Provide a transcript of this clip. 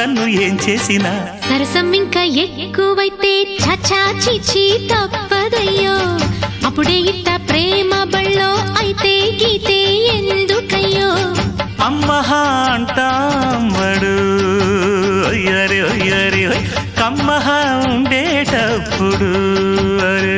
నన్ను ఏం చేసినా సరసం ఇంకా ఎక్కువైతే చచా చిచి తప్పదయ్యో అప్పుడే ఇట్ట ప్రేమ బళ్ళో అయితే గీతే ఎందుకయ్యో అమ్మహా అంటామడు ఒయ్యరి ఒయ్యరి కమ్మహా ఉండేటప్పుడు అరే